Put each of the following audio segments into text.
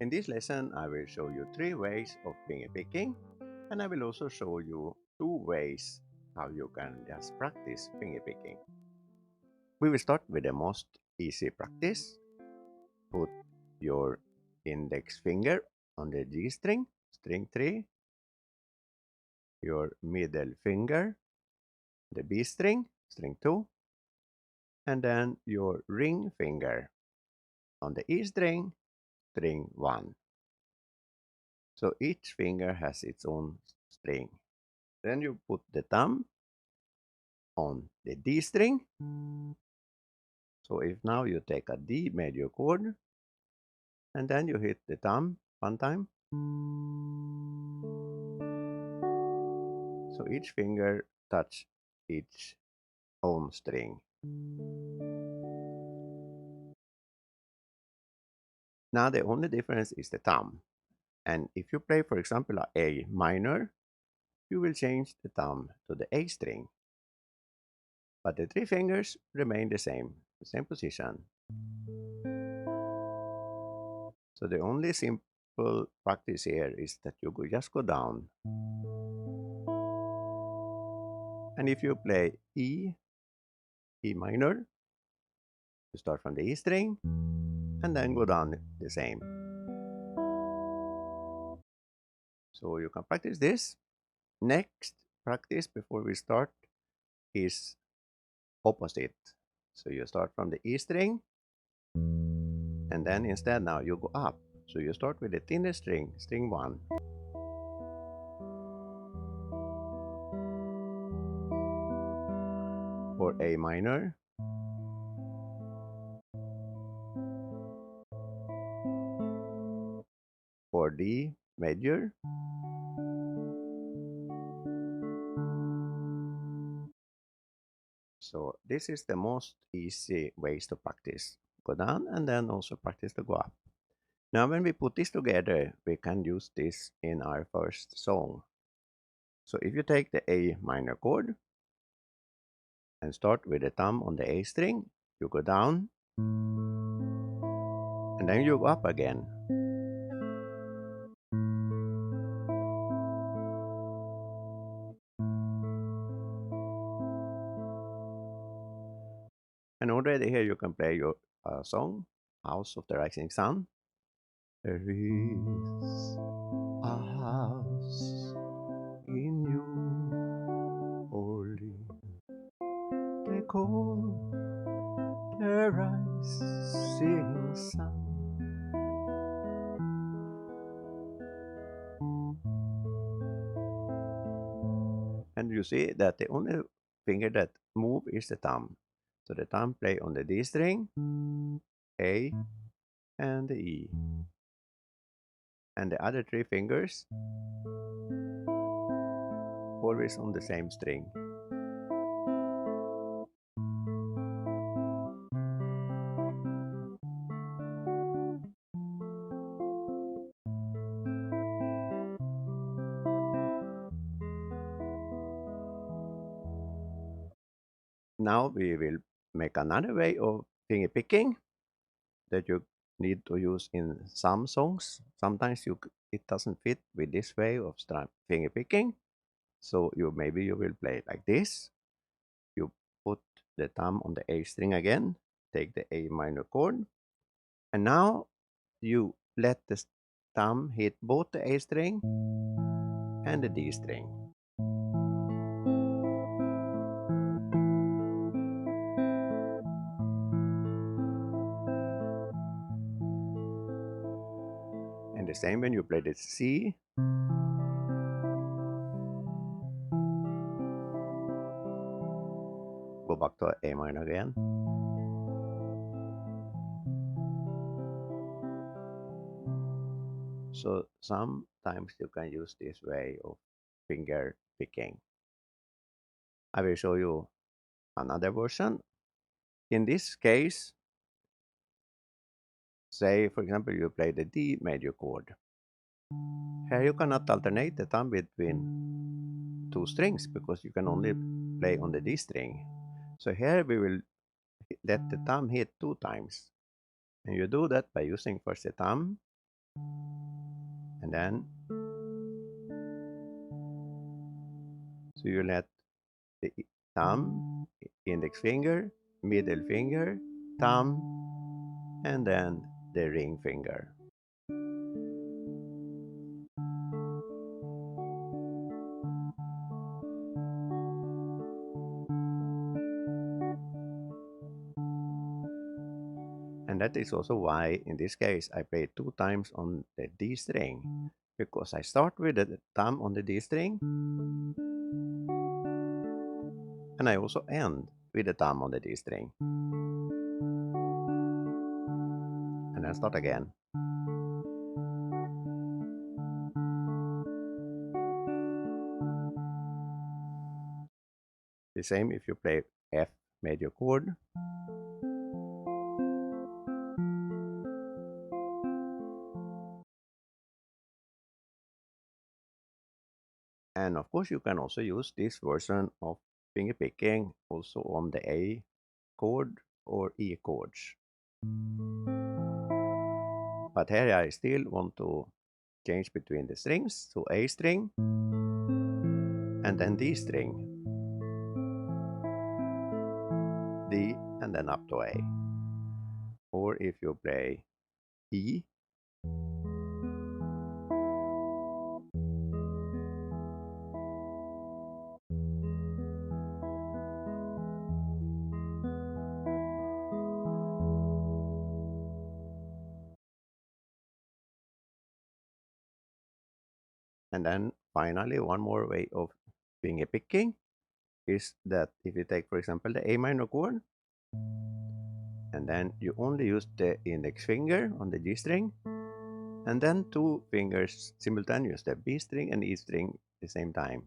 In this lesson, I will show you 3 ways of finger picking, and I will also show you 2 ways how you can just practice finger picking. We will start with the most easy practice. Put your index finger on the G string, string 3, your middle finger, the B string, string 2, and then your ring finger on the E string, string 1. So each finger has its own string. Then you put the thumb on the D string. So if now you take a D major chord and then you hit the thumb one time. So each finger touch each own string. Now the only difference is the thumb. And if you play, for example, A minor, you will change the thumb to the A string. But the 3 fingers remain the same position. So the only simple practice here is that you just go down. And if you play E minor, you start from the E string and then go down the same. So you can practice this. Next practice before we start is opposite. So you start from the E string and then instead now you go up. So you start with the thinnest string, string 1. For A minor, for D major, so this is the most easy ways to practice. Go down and then also practice to go up. Now when we put this together, we can use this in our first song. So if you take the A minor chord and start with the thumb on the A string, you go down and then you go up again. And already here you can play your song, House of the Rising Sun. There is a house in New Orleans. They call the rising sun. And you see that the only finger that move is the thumb. So the thumb play on the D string, A, and the E. And the other 3 fingers always on the same string. Now we will make another way of finger picking that you need to use in some songs. Sometimes it doesn't fit with this way of finger picking. So maybe you will play like this. You put the thumb on the A string again, take the A minor chord, and now you let the thumb hit both the A string and the D string. And the same when you play the C. Go back to A minor again. So sometimes you can use this way of finger picking. I will show you another version. In this case, say for example you play the D major chord. Here you cannot alternate the thumb between 2 strings because you can only play on the D string. So here we will let the thumb hit 2 times. And you do that by using first the thumb And then, so you let the thumb, index finger, middle finger, thumb, and then the ring finger. And that is also why, in this case, I play two times on the D string, because I start with the thumb on the D string, and I also end with the thumb on the D string. And then start again. The same if you play F major chord. And of course, you can also use this version of finger picking also on the A chord or E chords. But here I still want to change between the strings, so A string and then D string, D and then up to A. Or if you play E, and then finally one more way of finger picking is that if you take, for example, the A minor chord, and then you only use the index finger on the G string, and then two fingers simultaneous, the B string and E string at the same time.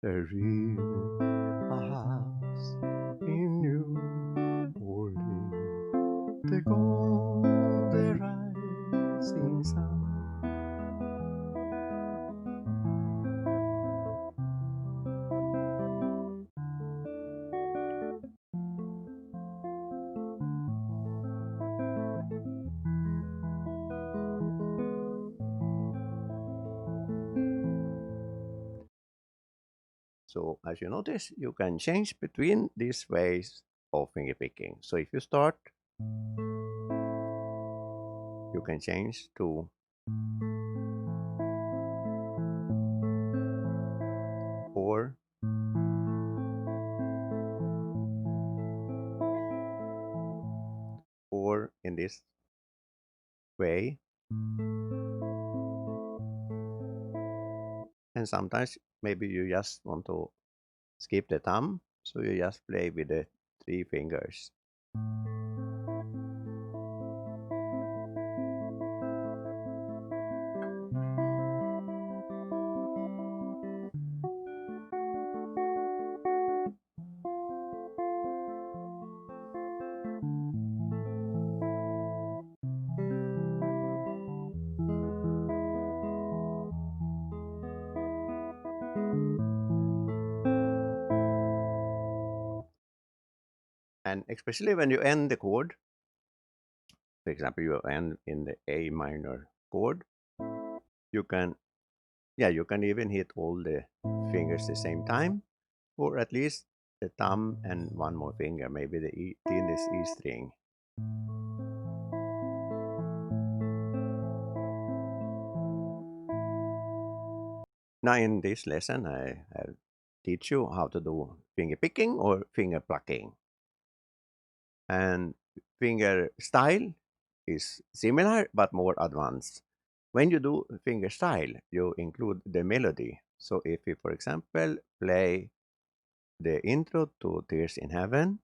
There is a house in New Orleans, take on the rising sun. So as you notice, you can change between these ways of finger picking. So if you start, you can change to or, or in this way. And sometimes maybe you just want to skip the thumb, so you just play with the three fingers. And especially when you end the chord, for example, you end in the A minor chord, you can, yeah, you can even hit all the fingers the same time, or at least the thumb and one more finger, maybe the index E string. Now in this lesson, I'll teach you how to do finger picking or finger plucking. And finger style is similar but more advanced. When you do finger style, you include the melody. So if you, for example, play the intro to Tears in Heaven,